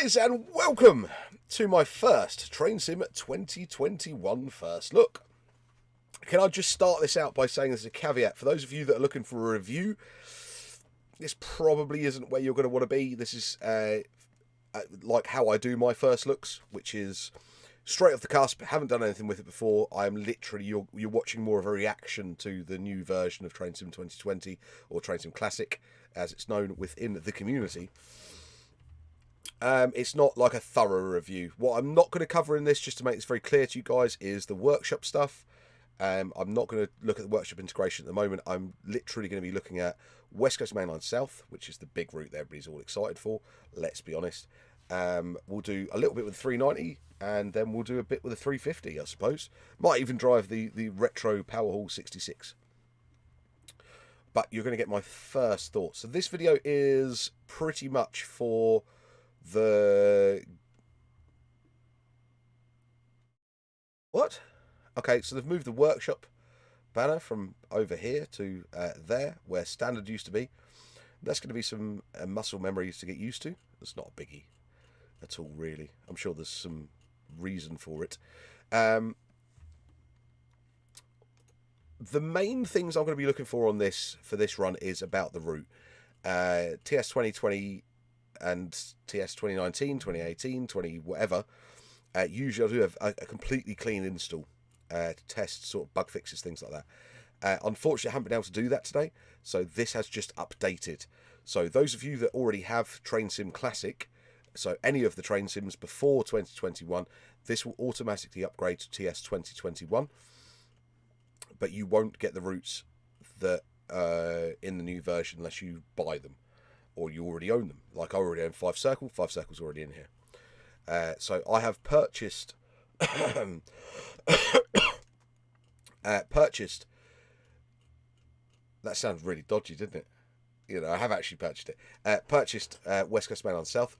guys, and welcome to my first Train Sim 2021 first look. Can I just start this out by saying there's a caveat. For those of you that are looking for a review, this probably isn't where you're going to want to be. This is like how I do my first looks, which is straight off the cusp. Haven't done anything with it before. I'm literally, you're watching more of a reaction to the new version of Train Sim 2020, or Train Sim Classic, as it's known within the community. It's not like a thorough review. What I'm not going to cover in this, just to make this very clear to you guys, is the workshop stuff. I'm not going to look at the workshop integration at the moment. I'm literally going to be looking at West Coast Mainline South, which is the big route that everybody's all excited for. Let's be honest. We'll do a little bit with the 390, and then we'll do a bit with the 350, I suppose. Might even drive the retro Powerhall 66. But you're going to get my first thoughts. So this video is pretty much for the... What? Okay, so they've moved the workshop banner from over here to there, where standard used to be. That's going to be some muscle memories to get used to. It's not a biggie at all, really. I'm sure there's some reason for it. The main things I'm going to be looking for on this, for this run, is about the route. TS 2020 and TS 2019, 2018, 20 whatever. Usually I do have a completely clean install to test sort of bug fixes, things like that. Unfortunately, I haven't been able to do that today, so this has just updated. So those of you that already have Train Sim Classic, so any of the Train Sims before 2021, this will automatically upgrade to TS 2021, but you won't get the routes that in the new version unless you buy them, or you already own them. Like I already own 5 Circle, 5 Circle's already in here. So I have purchased purchased. That sounds really dodgy, didn't it? You know, I have actually purchased it. Purchased West Coast Mainline South,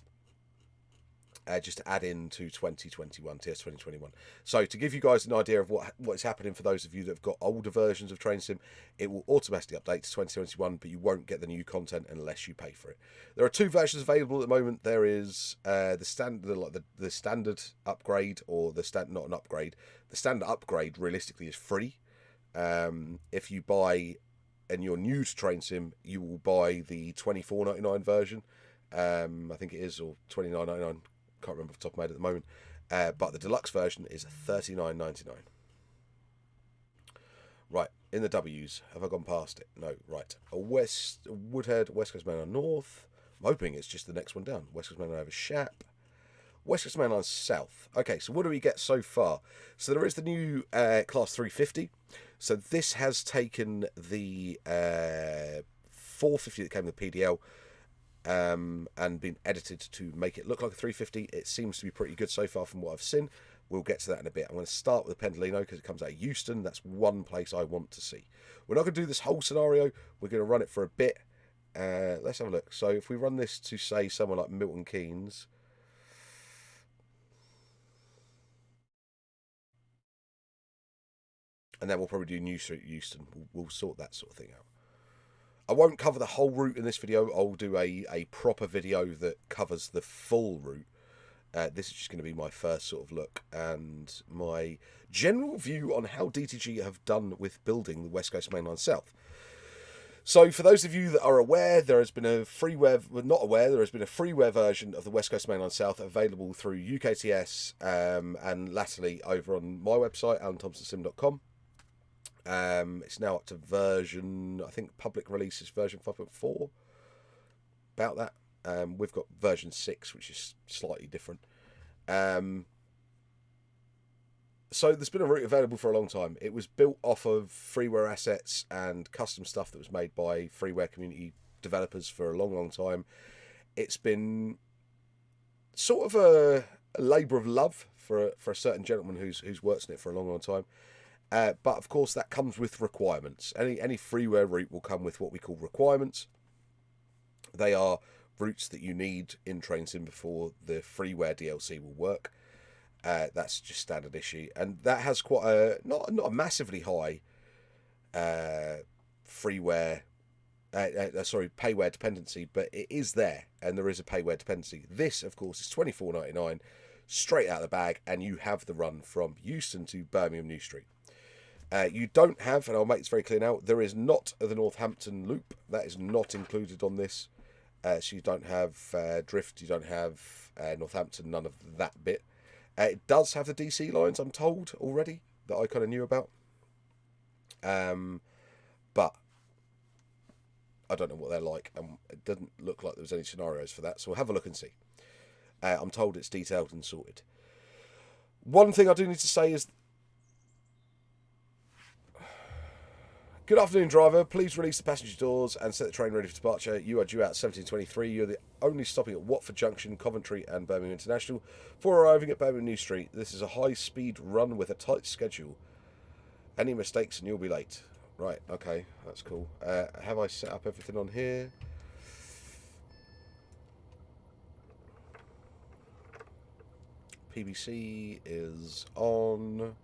just to add into 2021, TS 2021. So to give you guys an idea of what is happening for those of you that have got older versions of Train Sim, it will automatically update to 2021, but you won't get the new content unless you pay for it. There are 2 versions available at the moment. There is the standard, like the standard upgrade, or the not an upgrade. The standard upgrade realistically is free. If you buy and you're new to Train Sim, you will buy the $24.99 version. I think it is, or $29.99. Can't remember off the top of my head at the moment. But the deluxe version is $39.99. Right, in the W's. Have I gone past it? No, right. Woodhead, West Coast Mainline North. I'm hoping it's just the next one down. West Coast Mainline over Shap. West Coast Mainline South. Okay, so what do we get so far? So there is the new Class 350. So this has taken the 450 that came with the PDL, and been edited to make it look like a 350. It seems to be pretty good so far from what I've seen. We'll get to that in a bit. I'm going to start with the Pendolino because it comes out of Euston. That's one place I want to see. We're not going to do this whole scenario. We're going to run it for a bit. Let's have a look. So if we run this to, say, someone like Milton Keynes, and then we'll probably do New Street Euston. We'll sort that sort of thing out. I won't cover the whole route in this video. I'll do a proper video that covers the full route. This is just going to be my first sort of look and my general view on how DTG have done with building the West Coast Mainline South. So for those of you that are aware, there has been a freeware, well, not aware, there has been a freeware version of the West Coast Mainline South available through UKTS and latterly over on my website, alanthomsonsim.com. It's now up to version, I think public release is version 5.4, about that. We've got version 6, which is slightly different. So there's been a route available for a long time. It was built off of freeware assets and custom stuff that was made by freeware community developers for a long time. It's been sort of a labour of love for a certain gentleman who's worked in it for a long time. But of course that comes with requirements. Any freeware route will come with what we call requirements. They are routes that you need in Train Sim before the freeware DLC will work. That's just standard issue, and that has quite a not a massively high freeware sorry, payware dependency, but it is there, and there is a payware dependency. This, of course, is $24.99 straight out of the bag, and you have the run from Euston to Birmingham New Street. You don't have, and I'll make this very clear now, there is not the Northampton loop. That is not included on this. So you don't have Drift, you don't have Northampton, none of that bit. It does have the DC lines, I'm told, already, that I kind of knew about. But I don't know what they're like, and it doesn't look like there was any scenarios for that, so we'll have a look and see. I'm told it's detailed and sorted. One thing I do need to say is, good afternoon, driver. Please release the passenger doors and set the train ready for departure. You are due out at 17:23. You're the only stopping at Watford Junction, Coventry and Birmingham International. For arriving at Birmingham New Street, this is a high-speed run with a tight schedule. Any mistakes and you'll be late. Right, okay, that's cool. Have I set up everything on here? PBC is on.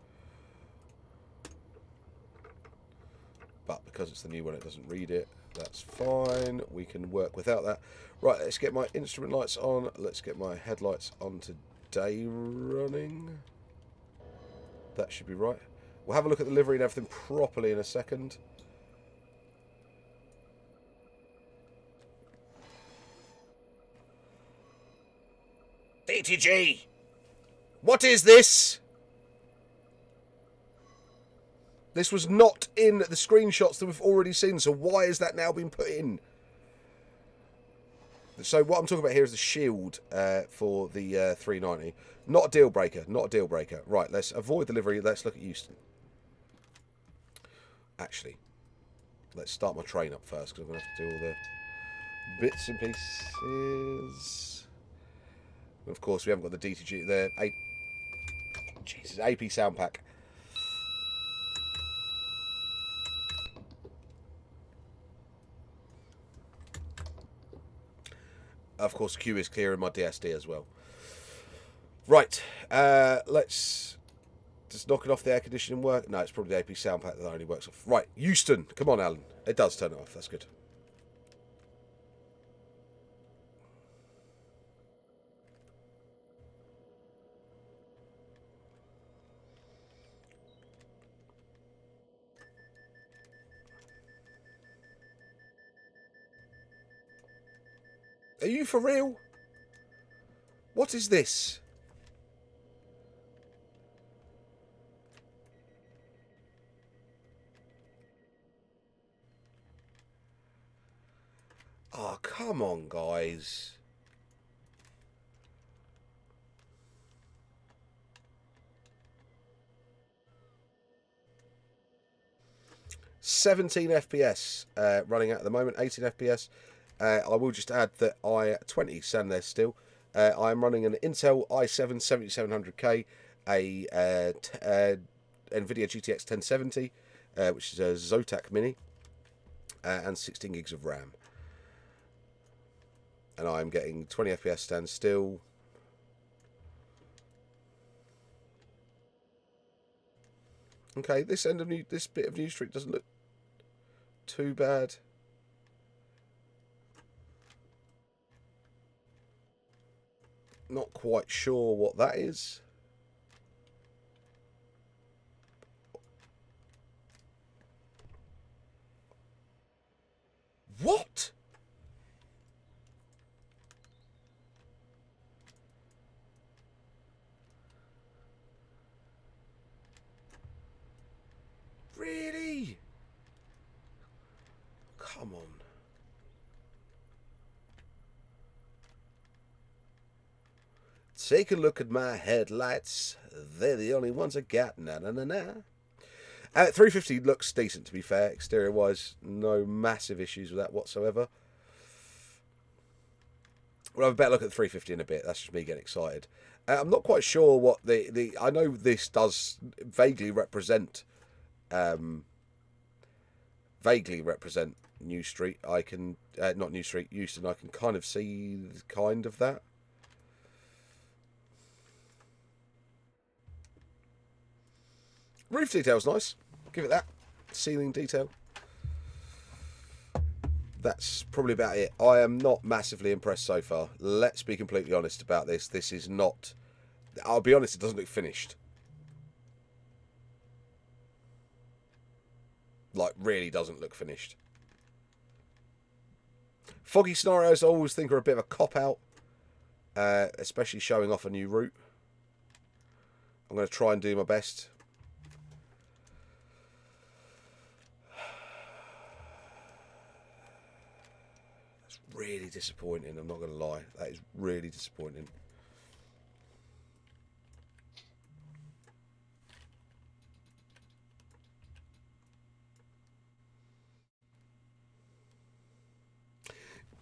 But because it's the new one, it doesn't read it. That's fine. We can work without that. Right, let's get my instrument lights on. Let's get my headlights on today running. That should be right. We'll have a look at the livery and everything properly in a second. DTG! What is this? This was not in the screenshots that we've already seen, so why is that now being put in? So what I'm talking about here is the shield for the 390. Not a deal breaker, not a deal breaker. Right, let's avoid the livery. Let's look at Euston. Actually, let's start my train up first, because I'm going to have to do all the bits and pieces. And of course, we haven't got the DTG, the AP sound pack. Of course, Q is clear in my DSD as well. Right, let's just knock it off. The air conditioning work? No, it's probably the AP sound pack that only works off. Right, Euston. Come on, Alan. It does turn it off. That's good. Are you for real? What is this? Oh, come on, guys. $17 FPS running at the moment, 18 FPS. I will just add that i20 stand there still. I'm running an Intel i7 7700K, a NVIDIA GTX 1070, which is a Zotac Mini, and 16 gigs of RAM. And I'm getting 20 FPS stand still. Okay, this bit of New Street doesn't look too bad. Not quite sure what that is. What? Really? Come on. Take a look at my headlights. They're the only ones I got. Na na na na. 350 looks decent, to be fair. Exterior wise, no massive issues with that whatsoever. We'll have a better look at the 350 in a bit. That's just me getting excited. I'm not quite sure what I know this does vaguely represent New Street. I can not New Street, Euston. I can kind of see kind of that. Roof detail's nice. Give it that. Ceiling detail. that's probably about it. I am not massively impressed so far. Let's be completely honest about this. This is not... I'll be honest, it doesn't look finished. Like, really doesn't look finished. Foggy scenarios I always think are a bit of a cop-out. Especially showing off a new route. I'm going to try and do my best. That's really disappointing, I'm not going to lie. That is really disappointing.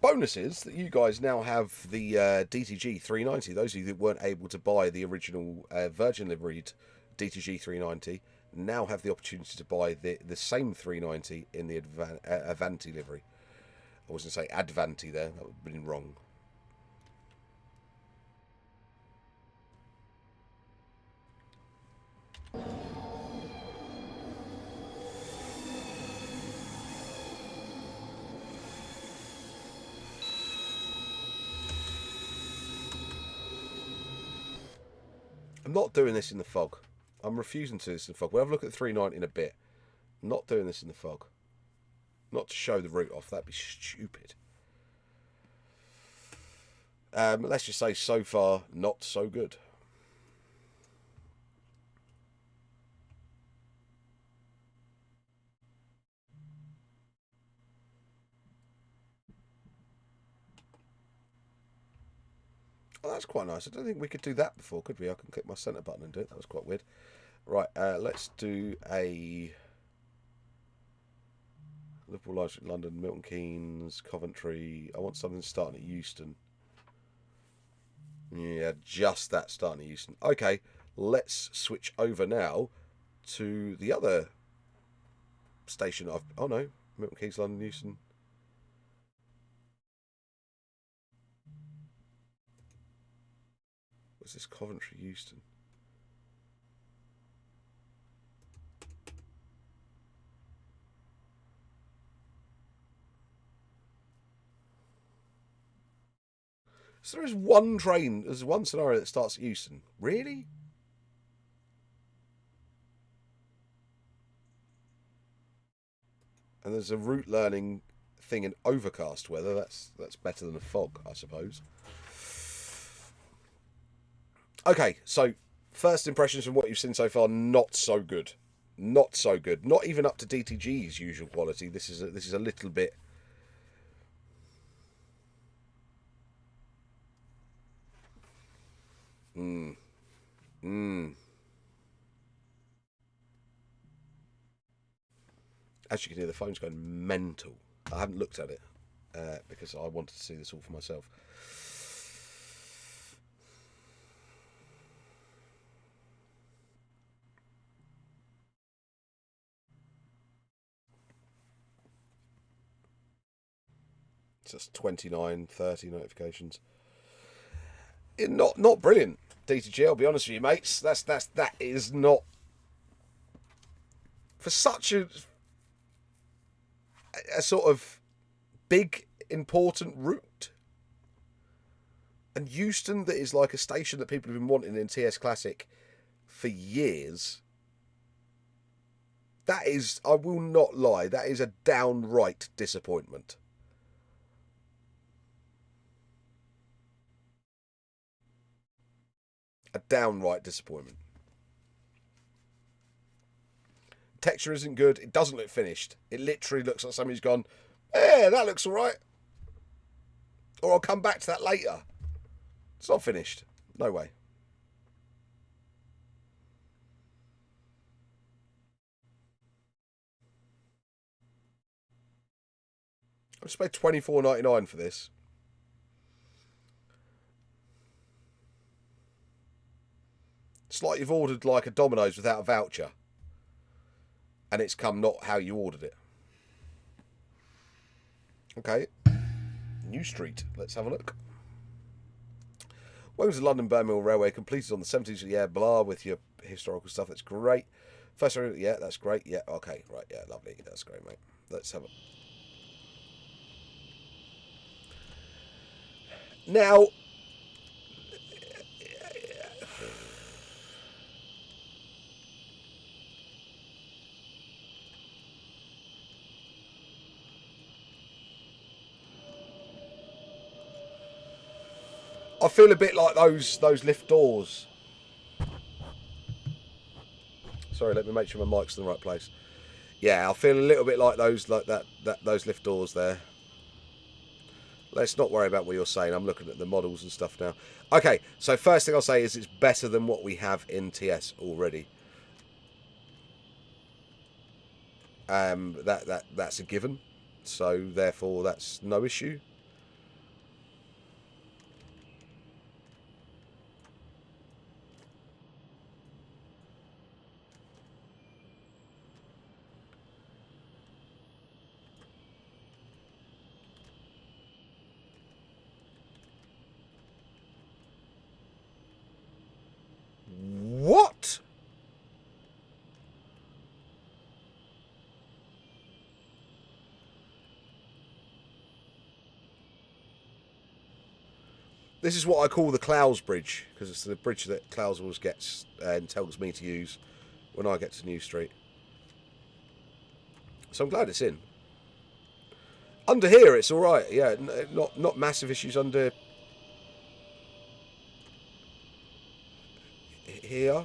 Bonus is that you guys now have the DTG 390. Those of you that weren't able to buy the original Virgin liveried DTG 390 now have the opportunity to buy the same 390 in the Avanti livery. I was going to say Advanti there. That would have been wrong. I'm not doing this in the fog. I'm refusing to do this in the fog. We'll have a look at the 390 in a bit. I'm not doing this in the fog. Not to show the route off. That'd be stupid. Let's just say so far, not so good. Oh, that's quite nice. I don't think we could do that before, could we? I can click my centre button and do it. That was quite weird. Right, let's do a Liverpool, London, Milton Keynes, Coventry. I want something starting at Euston. Yeah, just that starting at Euston. Okay, let's switch over now to the other station. Oh no, Milton Keynes, London, Euston. What's this? Coventry, Euston. So there's one train, there's one scenario that starts at Euston. Really? And there's a route learning thing in overcast weather. That's better than a fog, I suppose. Okay, so first impressions from what you've seen so far, not so good. Not so good. Not even up to DTG's usual quality. This is a little bit. As you can hear, the phone's going mental. I haven't looked at it because I wanted to see this all for myself. It's just 29, 30 notifications. Not brilliant. DTG, I'll be honest with you, mates. That is not for such a sort of big important route. And Euston, that is like a station that people have been wanting in TS Classic for years. That is, I will not lie, that is a downright disappointment. A downright disappointment. Texture isn't good. It doesn't look finished. It literally looks like somebody's gone, yeah, that looks all right. Or I'll come back to that later. It's not finished. No way. I'll just pay $24.99 for this. It's like you've ordered like a Domino's without a voucher. And it's come not how you ordered it. Okay. New Street. Let's have a look. When was the London Birmingham Railway completed on the 17th? Yeah, blah, with your historical stuff. That's great. First, yeah, that's great. Yeah, okay, right, yeah, lovely. That's great, mate. Let's have a... Now, I feel a bit like those lift doors. Sorry, let me make sure my mic's in the right place. Yeah, I feel a little bit like those those lift doors there. Let's not worry about what you're saying. I'm looking at the models and stuff now. Okay, so first thing I'll say is it's better than what we have in TS already. That's a given. So therefore that's no issue. What? This is what I call the Clowes Bridge, because it's the bridge that Clowes always gets and tells me to use when I get to New Street. So I'm glad it's in. Under here, it's all right. Yeah, not massive issues under here.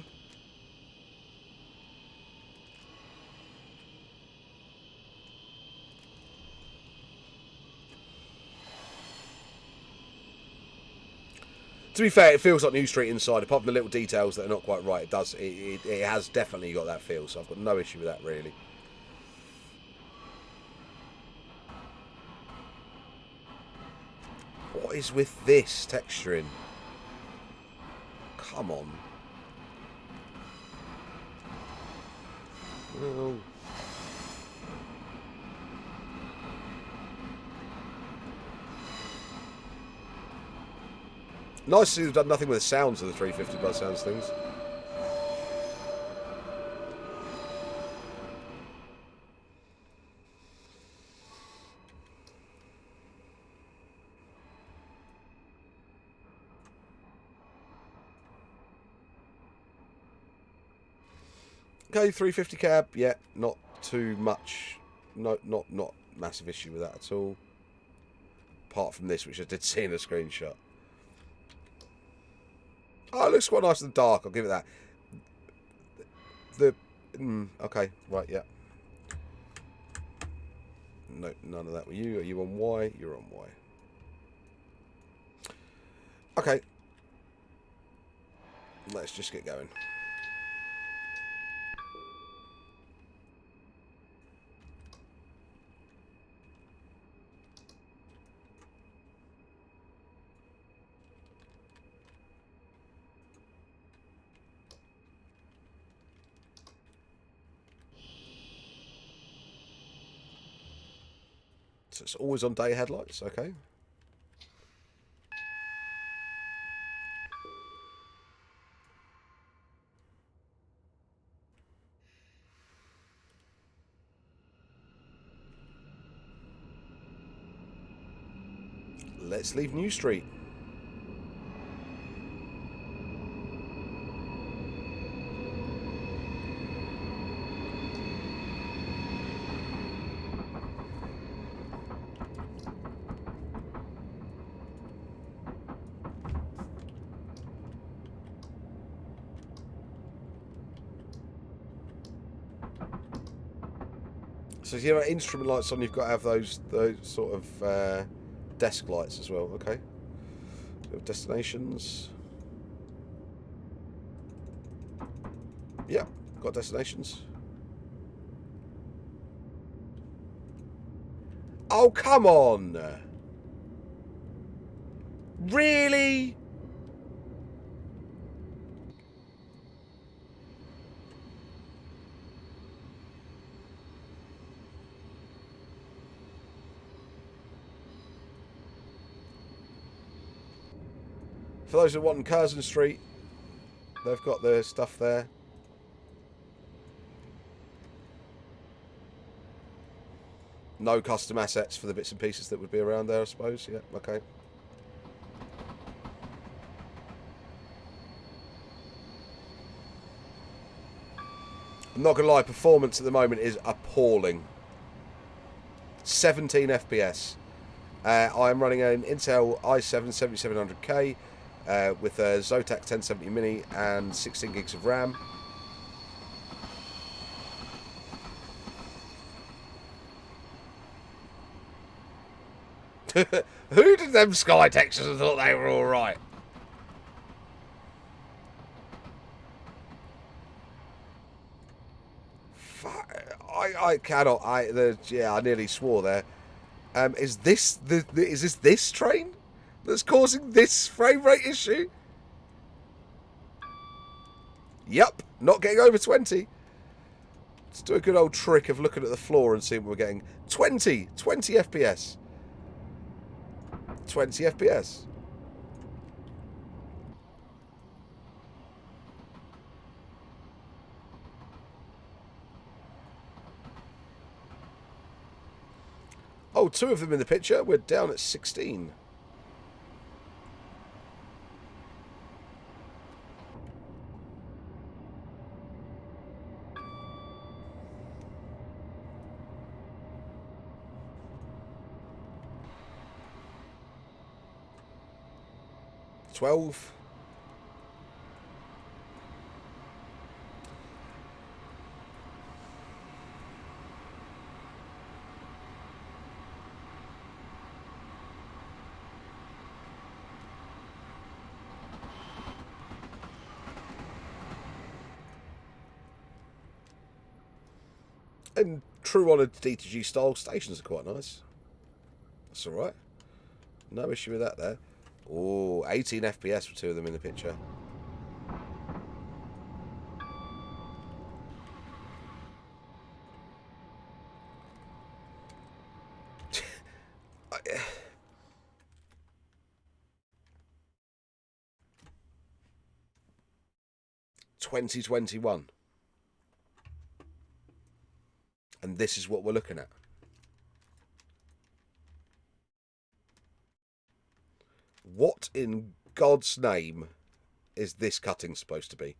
To be fair, it feels like New Street inside, apart from the little details that are not quite right. It does. It has definitely got that feel, so I've got no issue with that, really. What is with this texturing? Come on. Oh. Nice to have done nothing with the sounds of the 350 by sounds things. Okay, 350 cab, yeah, not too much. No, not massive issue with that at all. Apart from this, which I did see in the screenshot. Oh, it looks quite nice in the dark, I'll give it that. Okay, right, yeah. No, none of that with you. Are you on Y? You're on Y. Okay. Let's just get going. So it's always on day headlights, okay. Let's leave New Street. So if you have instrument lights on, you've got to have those sort of desk lights as well. Okay. Destinations. Yep, got destinations. Oh, come on! Really? For those who want Curzon Street, they've got the stuff there. No custom assets for the bits and pieces that would be around there, I suppose. Yeah, okay. I'm not going to lie, performance at the moment is appalling. 17 FPS. I'm running an Intel i7 7700K with a Zotac 1070 Mini and 16 gigs of RAM. Who did them sky textures and thought they were alright? I cannot. Yeah, I nearly swore there. Is this this train that's causing this frame rate issue? Yep, not getting over 20. Let's do a good old trick of looking at the floor and seeing what we're getting. 20 FPS. 20 FPS. Oh, 2 of them in the picture. We're down at 16. $12. And true honoured DTG style stations are quite nice. That's alright. No issue with that there. Oh, 18 FPS for 2 of them in the picture. $2021. And this is what we're looking at. What in God's name is this cutting supposed to be?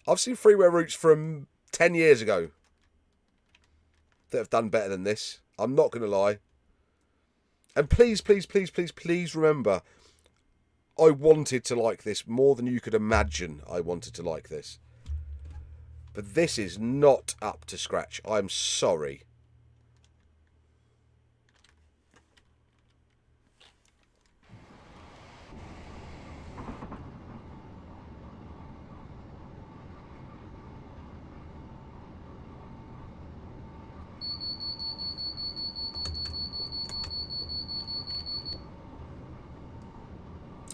I've seen freeware routes from 10 years ago that have done better than this. I'm not going to lie. And please, please, please, please, please remember, I wanted to like this more than you could imagine I wanted to like this. But this is not up to scratch. I'm sorry.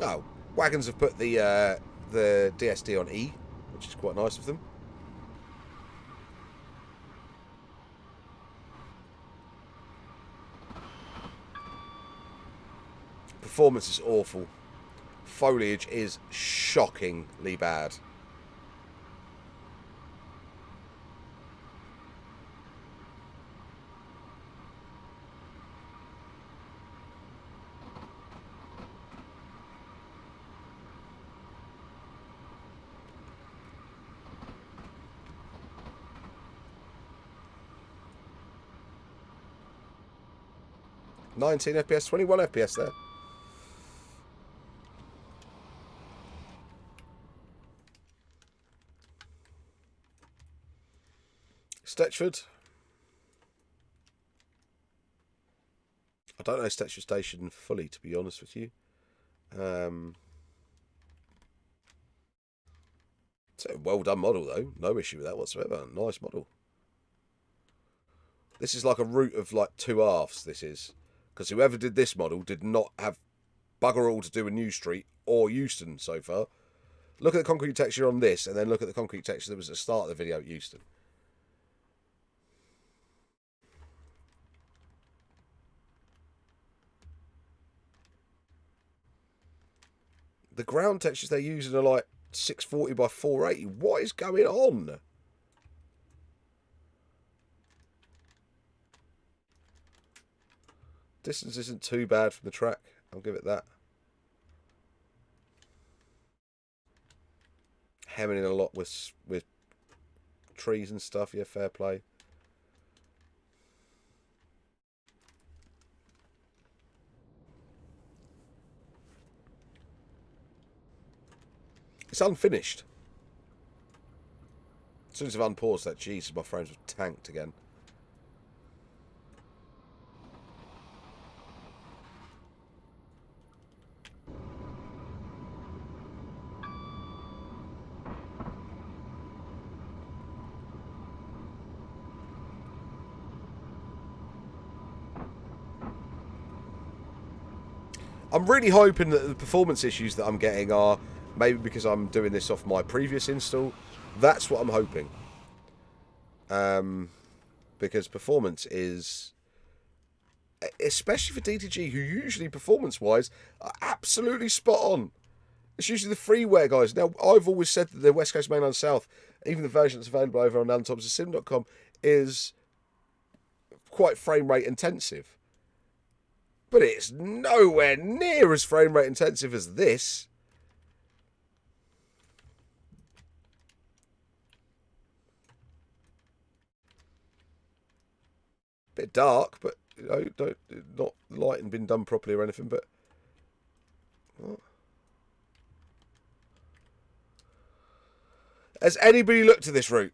Oh, Wagons have put the DSD on E, which is quite nice of them. Performance is awful. Foliage is shockingly bad. $19 FPS, 21 FPS there. Stetchford. I don't know Stetchford Station fully, to be honest with you. It's a well done model, though. No issue with that whatsoever. Nice model. This is like a route of like 2 halves, this is. Because whoever did this model did not have bugger all to do with New Street or Euston so far. Look at the concrete texture on this, and then look at the concrete texture that was at the start of the video at Euston. The ground textures they're using are like 640 by 480. What is going on? Distance isn't too bad from the track. I'll give it that. hemming in a lot with trees and stuff. Yeah, fair play. It's unfinished. As soon as I've unpaused that, Jesus, my frames have tanked again. I'm really hoping that the performance issues that I'm getting are maybe because I'm doing this off my previous install. That's what I'm hoping. Because performance is, especially for DTG, who usually performance-wise are absolutely spot on. It's usually the freeware guys. Now, I've always said that the West Coast Mainline South, even the version that's available over on thomsonsim.com, is quite frame rate intensive. But it's nowhere near as frame rate intensive as this. Bit dark, but you know, not lighting been done properly or anything. But what? Has anybody looked at this route?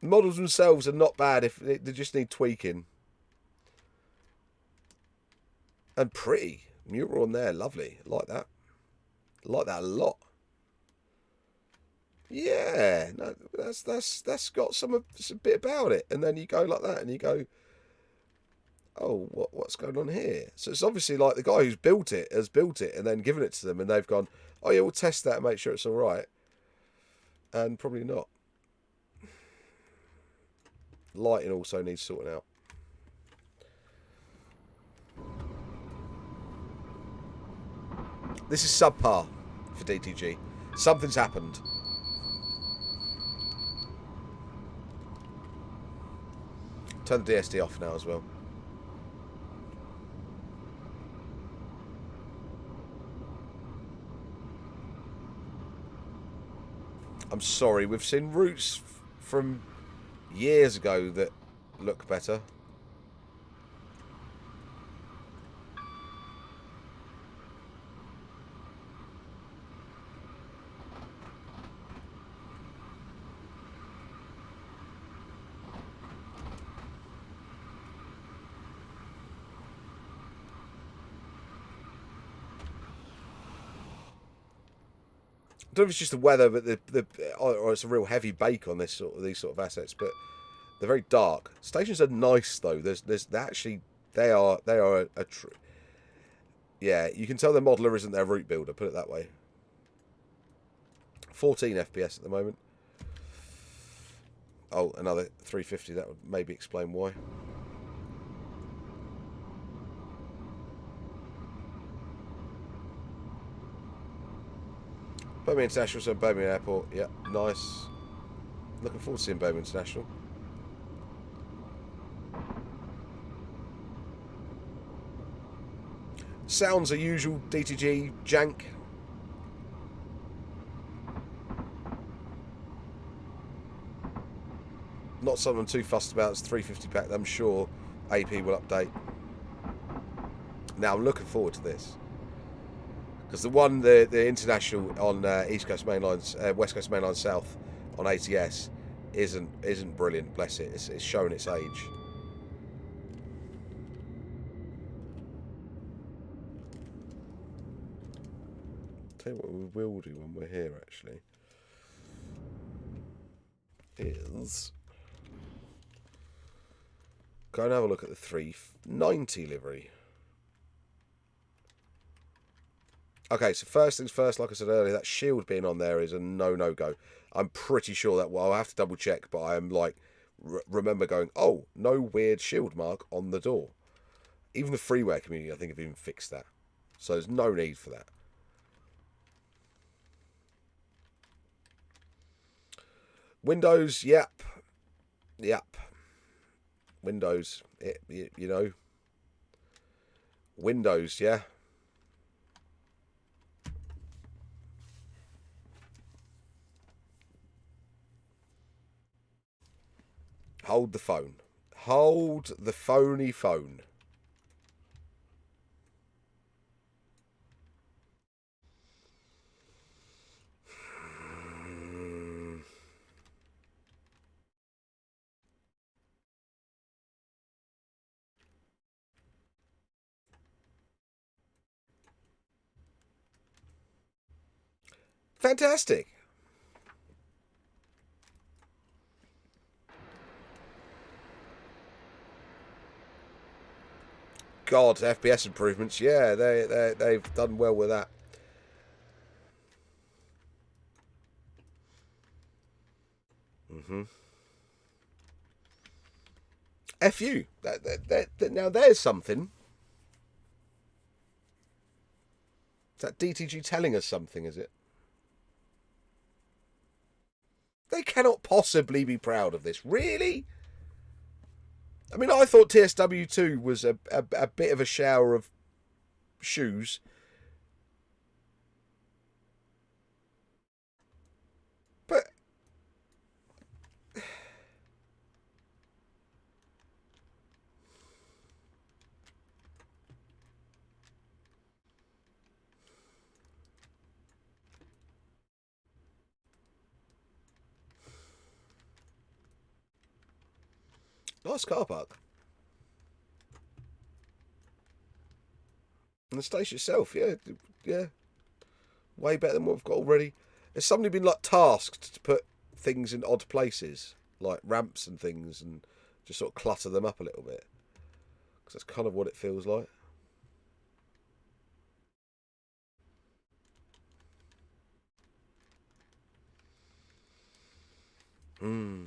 The models themselves are not bad. If they just need tweaking. And pretty mural on there, lovely. Like that. Like that a lot. Yeah, no, that's got some bit about it. And then you go like that, and you go, oh, what's going on here? So it's obviously like the guy who's built it has built it and then given it to them, and they've gone, oh yeah, we'll test that and make sure it's all right. And probably not. Lighting also needs sorting out. This is subpar for DTG. Something's happened. Turn the DSD off now as well. I'm sorry, we've seen routes from years ago that look better. I don't know if it's just the weather, but or it's a real heavy bake on these sort of assets. But they're very dark. Stations are nice though. There's actually they are a yeah. You can tell the modeler isn't their route builder. Put it that way. 14 FPS at the moment. Oh, another 350. That would maybe explain why. Birmingham International, so Birmingham Airport. Yeah, nice. Looking forward to seeing Birmingham International. Sounds a usual DTG jank. Not something I'm too fussed about. It's 350 pack. I'm sure AP will update. Now I'm looking forward to this. Because the international on East Coast Mainlines, West Coast Mainline South on ATS isn't brilliant. Bless it, it's showing its age. Tell you what we will do when we're here actually is go and have a look at the 390 livery. Okay, so first things first, like I said earlier, that shield being on there is a no-go. I'm pretty sure that, well, I'll have to double check, but I am like, remember going, oh, no weird shield mark on the door. Even the freeware community, I think, have even fixed that. So there's no need for that. Windows, yep. Windows, you know. Windows, yeah. Hold the phone. Hold the phony phone. Fantastic. God, FPS improvements. Yeah, they've done well with that. FU. Now there's something. Is that DTG telling us something, is it? They cannot possibly be proud of this. Really? I mean, I thought TSW2 was a bit of a shower of shoes. But nice car park. And the station itself, yeah. Way better than what we've got already. Has somebody been like tasked to put things in odd places, like ramps and things, and just sort of clutter them up a little bit? Because that's kind of what it feels like. Hmm.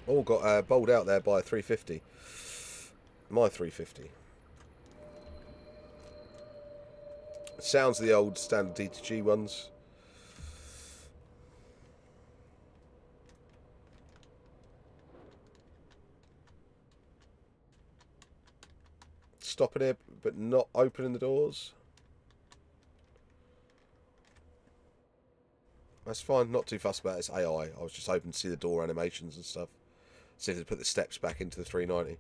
All got bowled out there by a 350. My 350. Sounds of the old standard DTG ones. Stopping it, but not opening the doors. That's fine. Not too fussed about it. It's AI. I was just hoping to see the door animations and stuff. See if they put the steps back into the 390.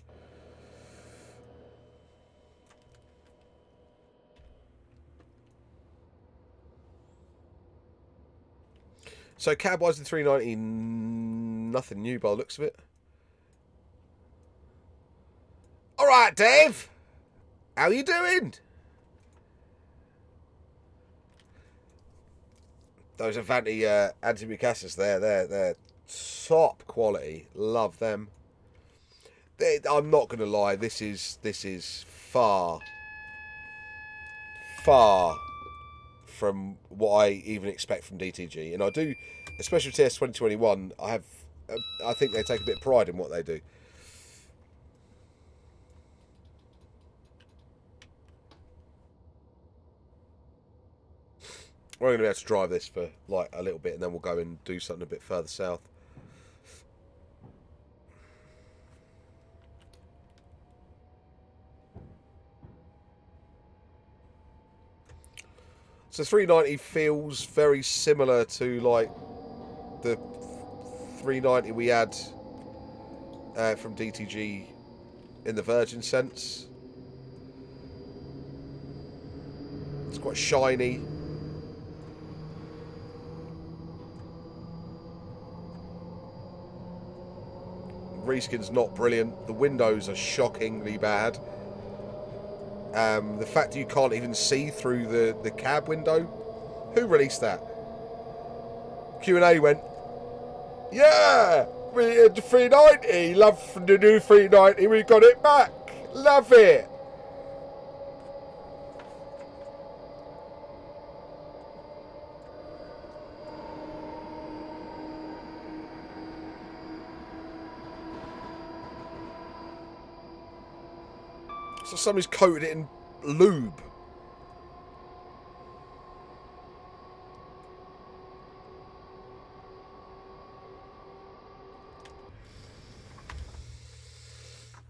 So cab-wise, the 390, nothing new by the looks of it. All right, Dave. How you doing? Those Avanti antimacassars there, they're top quality. Love them. I'm not going to lie. This is far from what I even expect from DTG, and I do, especially TS 2021. I think they take a bit of pride in what they do. We're going to be able to drive this for like a little bit, and then we'll go and do something a bit further south. So 390 feels very similar to like the 390 we had from DTG in the Virgin sense. It's quite shiny. Reskin's not brilliant. The windows are shockingly bad. The fact that you can't even see through the cab window. Who released that? Q&A went, yeah, we 390. Love the new 390. We got it back. Love it. So somebody's coated it in lube.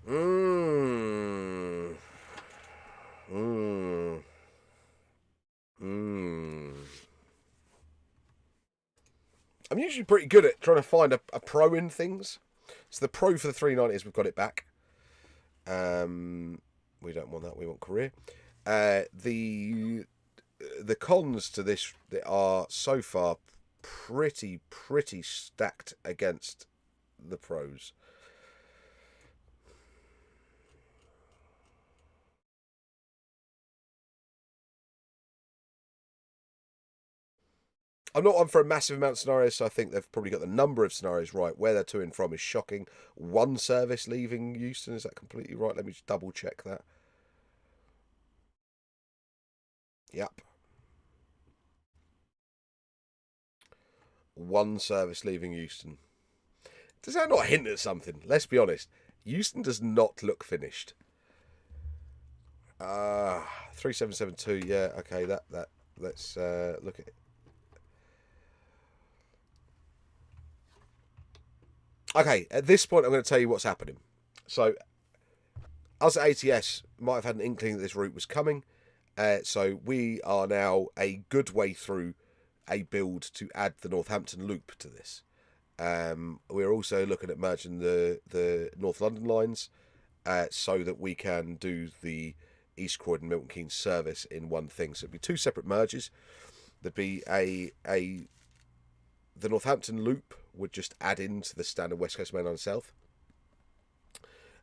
Mmm. Mmm. Mmm. I'm usually pretty good at trying to find a pro in things. So the pro for the 390s, we've got it back. We don't want that. We want career. The cons to this are so far pretty stacked against the pros. I'm not on for a massive amount of scenarios, so I think they've probably got the number of scenarios right. Where they're to and from is shocking. One service leaving Euston, is that completely right? Let me just double check that. Yep. One service leaving Euston. Does that not hint at something? Let's be honest. Euston does not look finished. 3772, yeah, okay, that let's look at it. Okay, at this point I'm going to tell you what's happening. So, us at ATS might have had an inkling that this route was coming. So we are now a good way through a build to add the Northampton loop to this. We're also looking at merging the North London lines so that we can do the East Croydon Milton Keynes service in one thing. So it'd be two separate merges. There'd be the Northampton loop would just add into the standard West Coast Main Line South.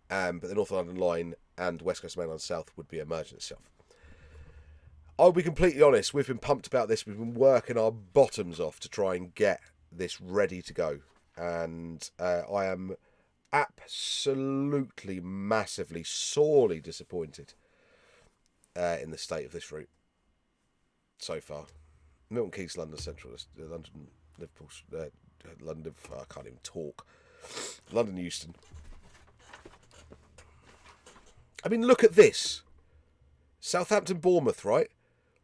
But the North London line and West Coast Main Line South would be a merge in itself. I'll be completely honest, we've been pumped about this. We've been working our bottoms off to try and get this ready to go. And I am absolutely, massively, sorely disappointed in the state of this route so far. Milton Keynes, London Central, London, Liverpool, London, I can't even talk. London Euston. I mean, look at this. Southampton Bournemouth, right?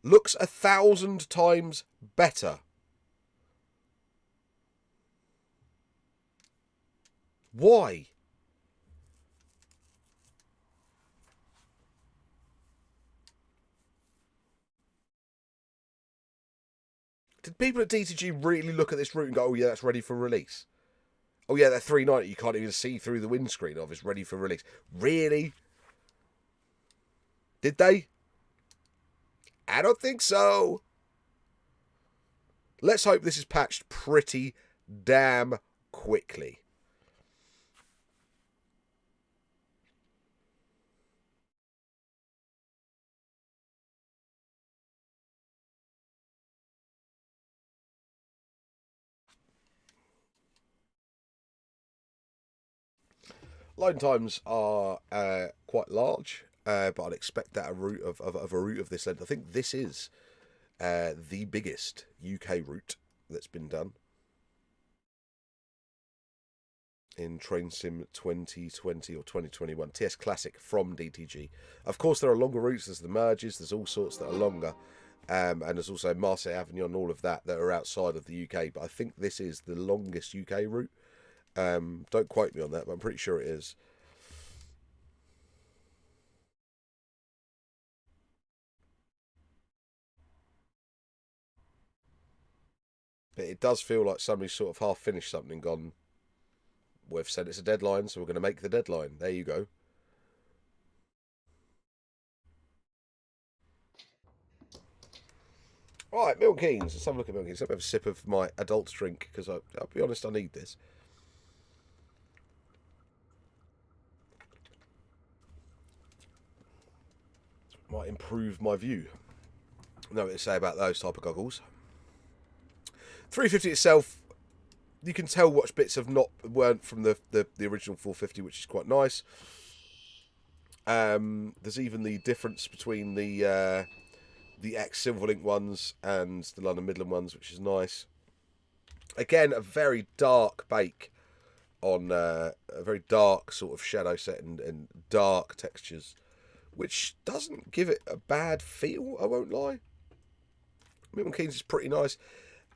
Looks 1,000 times better. Why? Did people at DTG really look at this route and go, oh yeah, that's ready for release? Oh yeah, that 390 you can't even see through the windscreen of is ready for release. Really? Did they? I don't think so. Let's hope this is patched pretty damn quickly. Load times are quite large, but I'd expect that a route of a route of this length. I think this is the biggest UK route that's been done in Train Sim 2020 or 2021. TS Classic from DTG. Of course, there are longer routes. There's the merges. There's all sorts that are longer. And there's also Marseille Avenue and all of that are outside of the UK. But I think this is the longest UK route. Don't quote me on that, but I'm pretty sure it is. But it does feel like somebody's sort of half finished something and gone, we've said it's a deadline, so we're going to make the deadline. There you go. All right, Milton Keynes. Let's have a look at Milton Keynes. Let me have a sip of my adult drink because I'll be honest, I need this. Might improve my view. Know what to say about those type of goggles. 350 itself, you can tell which bits weren't from the original 450, which is quite nice. There's even the difference between the X Silverlink ones and the London Midland ones, which is nice. Again, a very dark bake on a very dark sort of shadow set and dark textures, which doesn't give it a bad feel, I won't lie. Milton Keynes is pretty nice.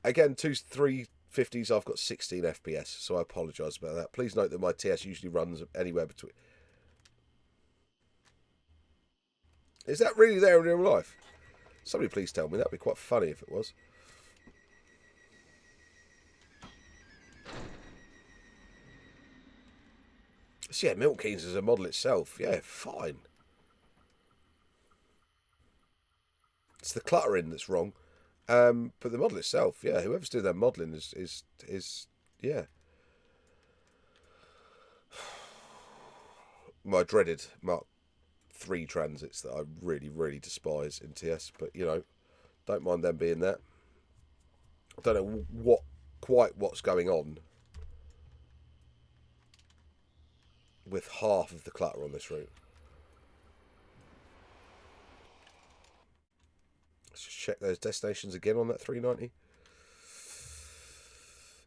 Again, 350s, I've got 16 FPS, so I apologise about that. Please note that my TS usually runs anywhere between... Is that really there in real life? Somebody please tell me. That'd be quite funny if it was. So yeah, Milton Keynes as a model itself, yeah, fine. It's the cluttering that's wrong. But the model itself, yeah, whoever's doing that modelling is yeah. My dreaded Mark III transits that I really, really despise in TS, but you know, don't mind them being that. I don't know what's going on with half of the clutter on this route. Let's just check those destinations again on that 390.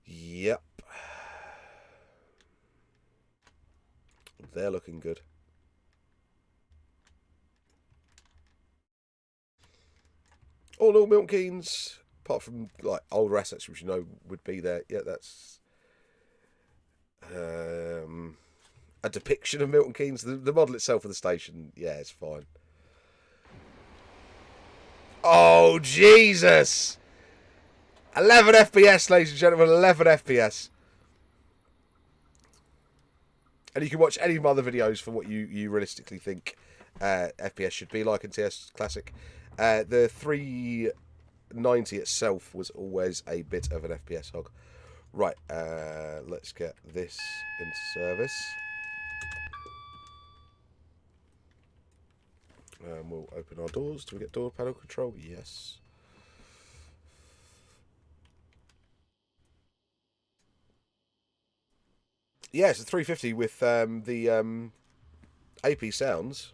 Yep. They're looking good. All Milton Keynes, apart from like older assets which you know would be there. Yeah, that's a depiction of Milton Keynes. The model itself of the station, yeah, it's fine. Oh, Jesus! 11 FPS, ladies and gentlemen, 11 FPS. And you can watch any of my other videos for what you realistically think FPS should be like in TS Classic. The 390 itself was always a bit of an FPS hog. Right, let's get this into service. We'll open our doors. Do we get door panel control? Yes. Yeah, it's a 350 with the AP sounds.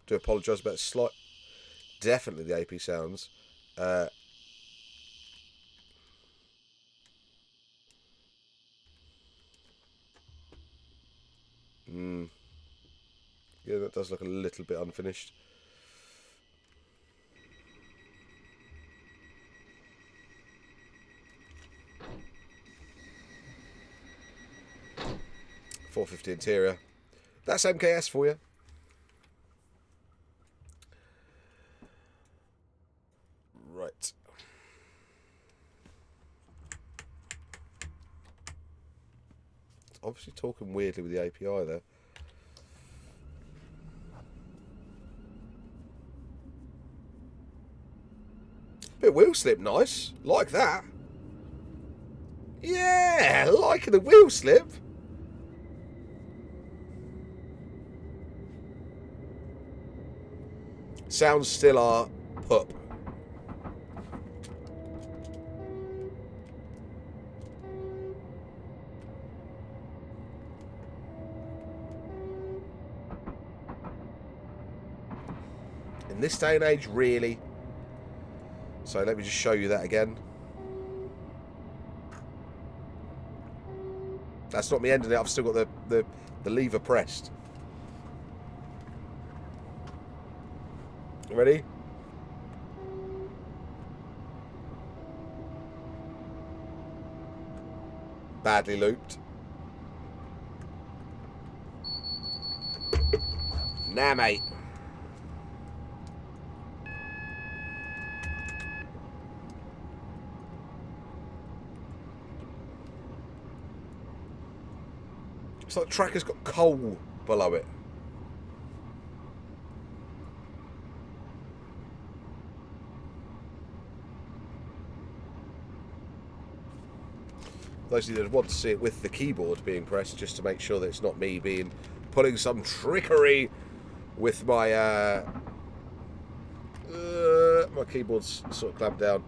Do apologise about the slight... Definitely the AP sounds. Yeah, that does look a little bit unfinished. .450 interior. That's MKS for you. Right. It's obviously talking weirdly with the API there. Bit wheel slip, nice. Like that. Yeah, liking the wheel slip. Sounds still are pup. In this day and age, really. So let me just show you that again. That's not me ending it. I've still got the lever pressed. Ready? Badly looped. Nah, mate. It's like the track has got coal below it. Those of you that want to see it with the keyboard being pressed, just to make sure that it's not me pulling some trickery with my my keyboard's sort of clamped down.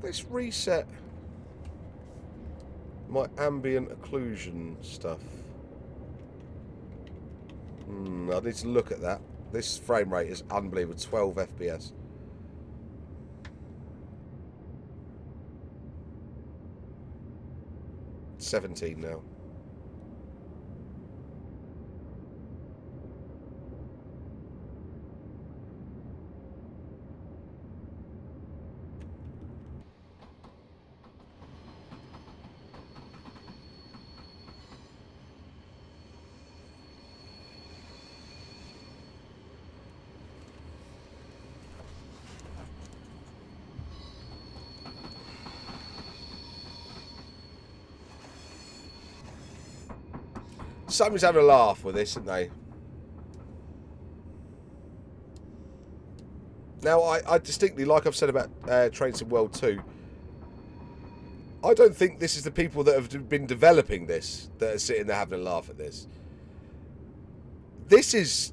Let's reset my ambient occlusion stuff. I need to look at that. This frame rate is unbelievable. 12 FPS. It's 17 now. Somebody's having a laugh with this, isn't they? Now, I distinctly, like I've said about Train Sim World 2, I don't think this is the people that have been developing this that are sitting there having a laugh at this. This is...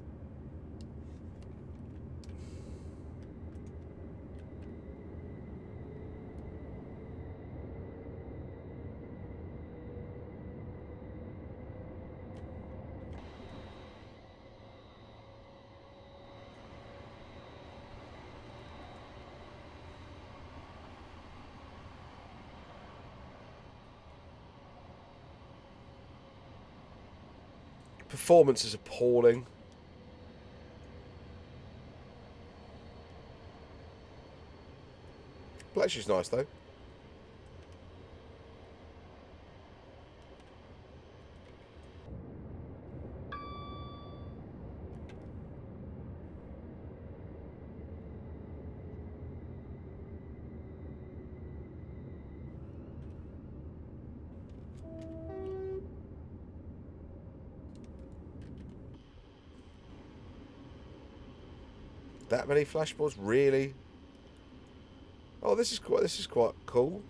Performance is appalling. Bletchley's nice, though. That many flashballs, really? Oh, this is quite cool.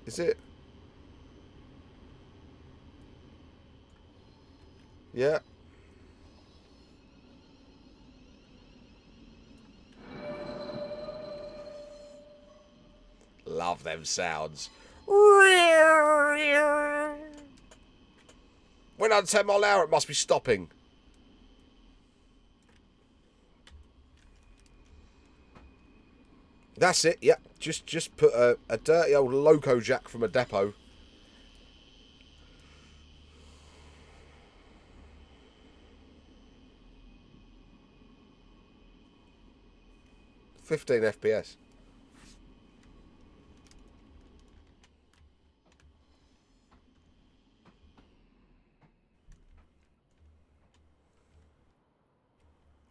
Is it? Yeah. Love them sounds. When on 10 mile an hour, it must be stopping. That's it, yep. Just put a dirty old loco jack from a depot. $15 FPS.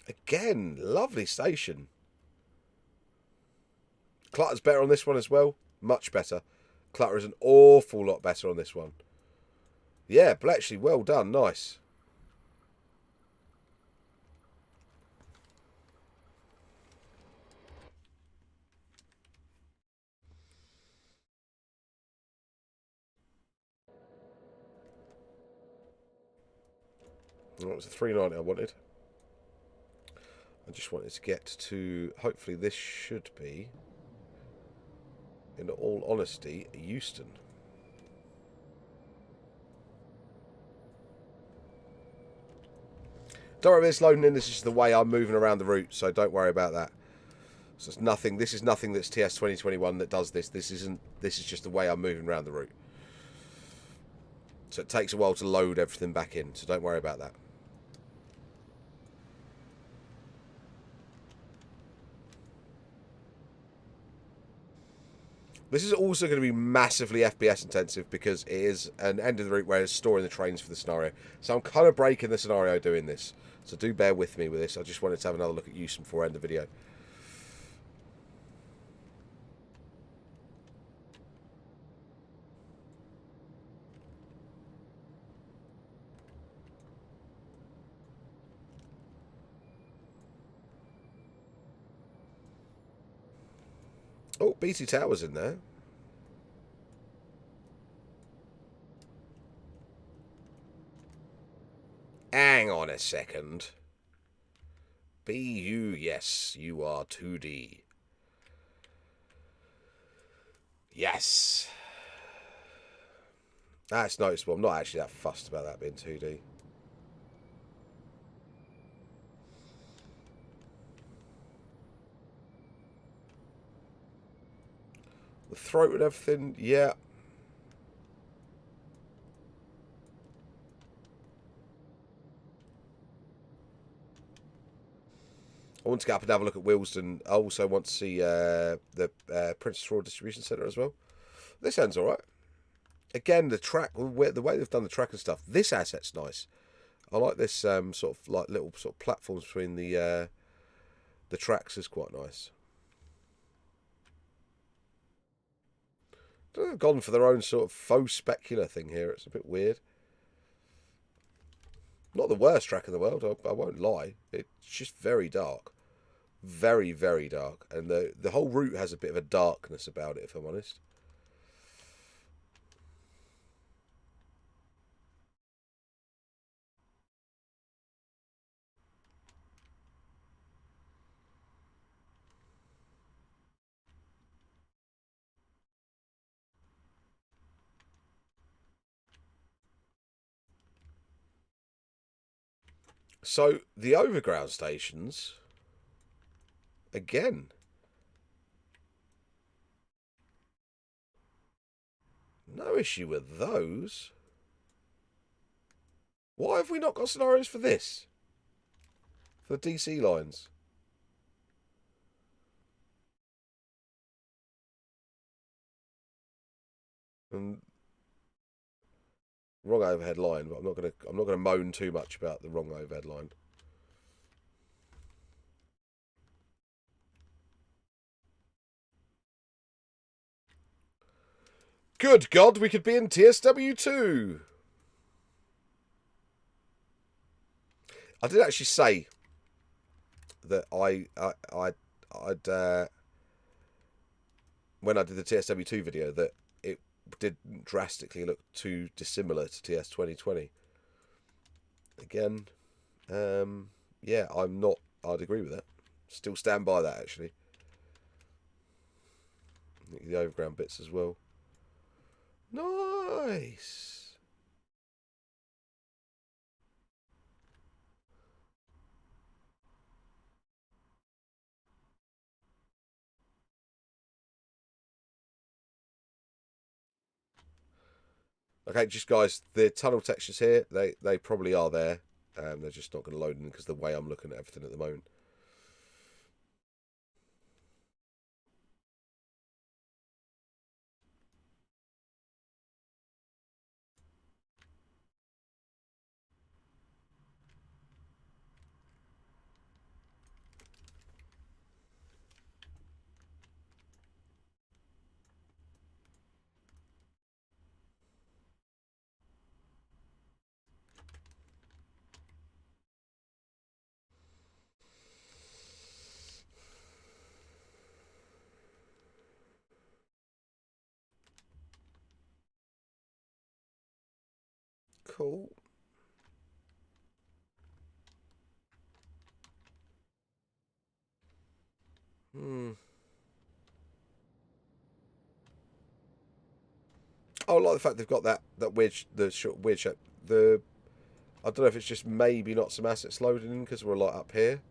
Again, lovely station. Clutter's better on this one as well. Much better. Clutter is an awful lot better on this one. Yeah, Bletchley, well done. Nice. Oh, it was a 390 I wanted. I just wanted to get to... Hopefully this should be, in all honesty, Euston. Don't worry about this loading in. This is the way I'm moving around the route, so don't worry about that. So it's nothing. This is nothing that's TS 2021 that does this. This isn't. This is just the way I'm moving around the route. So it takes a while to load everything back in. So don't worry about that. This is also going to be massively FPS intensive because it is an end of the route where it's storing the trains for the scenario. So I'm kind of breaking the scenario doing this. So do bear with me with this. I just wanted to have another look at Euston before I end the video. Oh, BT Tower's in there. Hang on a second. BU, yes, you are 2D. Yes. That's noticeable. I'm not actually that fussed about that being 2D. The throat and everything, yeah. I want to get up and have a look at Willesden. I also want to see the Princess Royal Distribution Centre as well. This sounds alright. Again, the track, the way they've done the track and stuff, this asset's nice. I like this sort of like little sort of platforms between the tracks is quite nice. They've gone for their own sort of faux specular thing here. It's a bit weird. Not the worst track in the world, I won't lie. It's just very dark. Very, very dark. And the whole route has a bit of a darkness about it, if I'm honest. So, the overground stations, again, no issue with those. Why have we not got scenarios for this? For the DC lines? And wrong overhead line, but I'm not gonna moan too much about the wrong overhead line. Good God, we could be in TSW2. I did actually say that I'd when I did the TSW2 video that it didn't drastically look too dissimilar to TS 2020. Again, yeah, I'm not. I'd agree with that. Still stand by that actually. The overground bits as well. Nice. Okay, just guys, the tunnel textures here, they probably are there. They're just not going to load in because the way I'm looking at everything at the moment. Cool. Oh, I like the fact they've got that weird weird shape. I don't know if it's just maybe not some assets loaded in because we're a lot up here.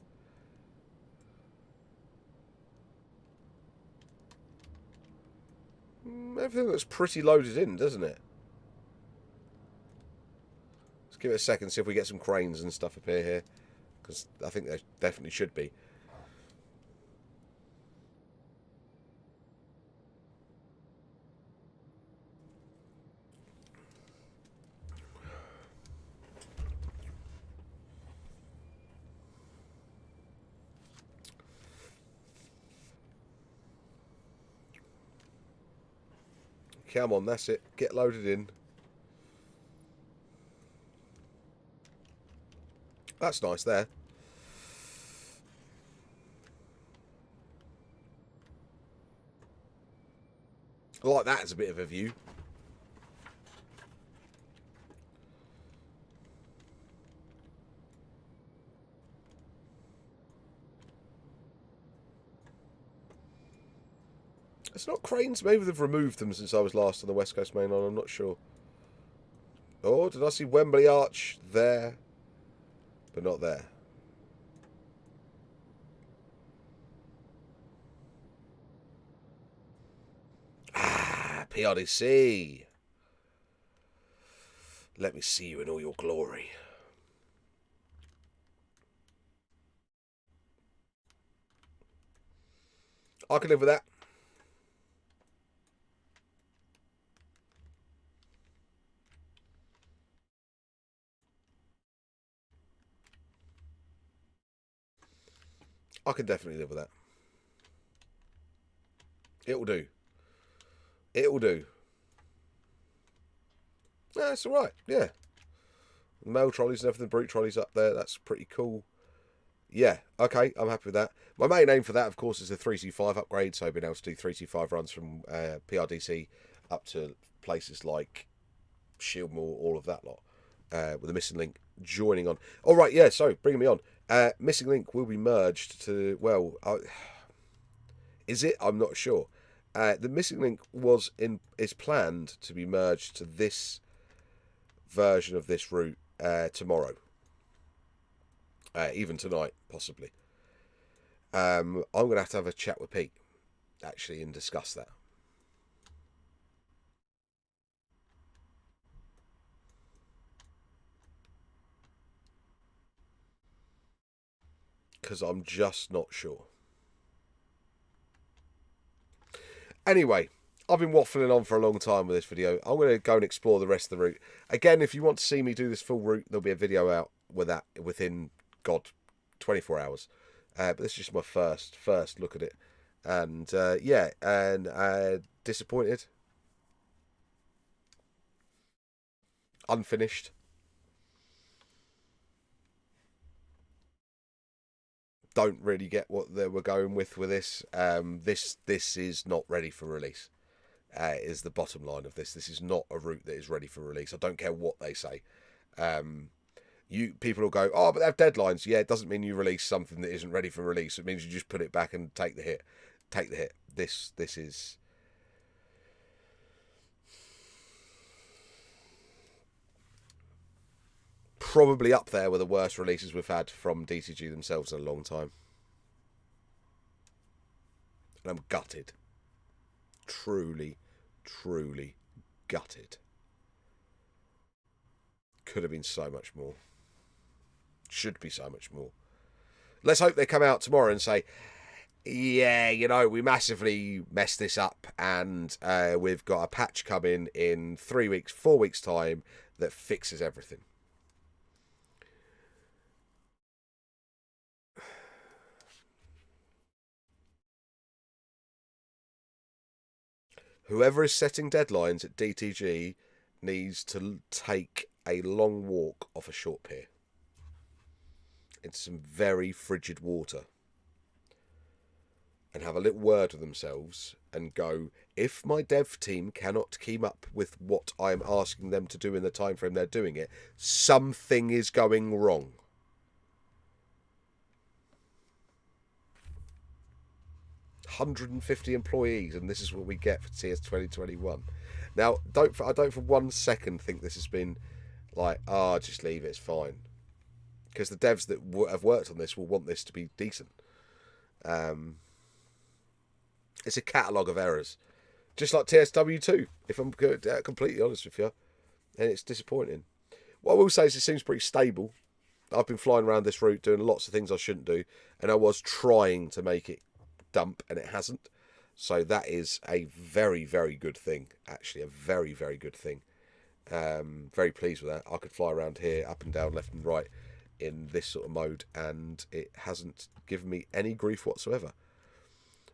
Everything looks pretty loaded in, doesn't it? Let's give it a second, see if we get some cranes and stuff up here. Because I think there definitely should be. Come on, that's it. Get loaded in. That's nice there. I like that as a bit of a view. It's not cranes. Maybe they've removed them since I was last on the West Coast Main Line. I'm not sure. Oh, did I see Wembley Arch there? But not there. Ah, PRDC. Let me see you in all your glory. I can live with that. I can definitely live with that. It'll do. It'll do. That's all right. Yeah. The mail trolleys and everything, brute trolleys up there. That's pretty cool. Yeah. Okay. I'm happy with that. My main aim for that, of course, is the 325 upgrade. So being able to do 325 runs from PRDC up to places like Shieldmore, all of that lot. With the Missing Link joining on. All right. Yeah. So bringing me on. Missing Link will be merged to, well, is it? I'm not sure. The Missing Link is planned to be merged to this version of this route tomorrow. Even tonight, possibly. I'm going to have a chat with Pete, actually, and discuss that. Because I'm just not sure. Anyway, I've been waffling on for a long time with this video. I'm going to go and explore the rest of the route. Again, if you want to see me do this full route, there'll be a video out with that within, 24 hours. But this is just my first look at it. And, disappointed. Unfinished. Don't really get what they were going with this. This is not ready for release. Is the bottom line of this. This is not a route that is ready for release. I don't care what they say. People will go, oh, but they have deadlines. Yeah, it doesn't mean you release something that isn't ready for release. It means you just put it back and take the hit. This is probably up there with the worst releases we've had from DTG themselves in a long time. And I'm gutted. Truly gutted. Could have been so much more. Should be so much more. Let's hope they come out tomorrow and say, yeah, we massively messed this up and we've got a patch coming in 3 weeks, 4 weeks' time that fixes everything. Whoever is setting deadlines at DTG needs to take a long walk off a short pier into some very frigid water and have a little word with themselves and go, if my dev team cannot keep up with what I'm asking them to do in the time frame they're doing it, something is going wrong. $150 employees, and this is what we get for TS 2021. Now, I don't for 1 second think this has been like, just leave it, it's fine. Because the devs that have worked on this will want this to be decent. It's a catalogue of errors. Just like TSW2, if I'm completely honest with you. And it's disappointing. What I will say is it seems pretty stable. I've been flying around this route doing lots of things I shouldn't do. And I was trying to make it dump, and it hasn't. So that is a very, very good thing. Actually, a very, very good thing. Very pleased with that. I could fly around here, up and down, left and right, in this sort of mode, and it hasn't given me any grief whatsoever.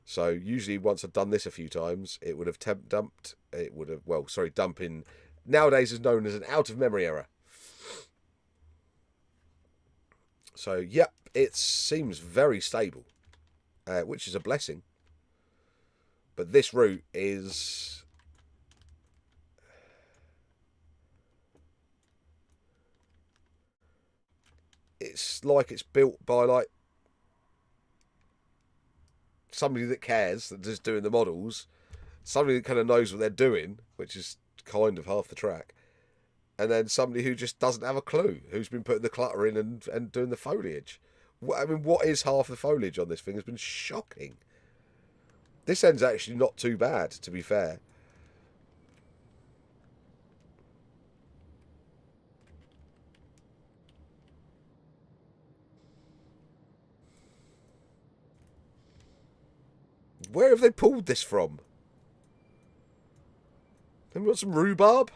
So usually once I've done this a few times, it would have temp dumped. It would have, dumping nowadays is known as an out of memory error. So, yep, it seems very stable, which is a blessing. But this route is... it's like it's built by, like, somebody that cares, that just doing the models, somebody that kind of knows what they're doing, which is kind of half the track, and then somebody who just doesn't have a clue, who's been putting the clutter in and doing the foliage. I mean, what is half the foliage on this thing has been shocking. This end's actually not too bad, to be fair. Where have they pulled this from? Have we got some rhubarb?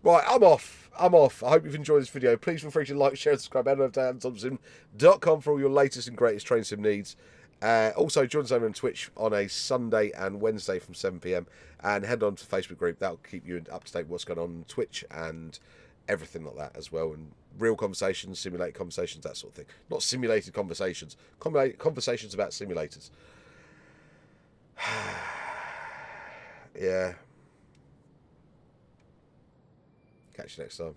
Right, I'm off. I hope you've enjoyed this video. Please feel free to like, share, and subscribe. Head over to Thomson.com for all your latest and greatest train sim needs. Also, join us over on Twitch on a Sunday and Wednesday from 7 PM. And head on to the Facebook group. That'll keep you up to date with what's going on Twitch and everything like that as well. And real conversations, simulated conversations, that sort of thing. Not simulated conversations. Conversations about simulators. Yeah. Catch you next time.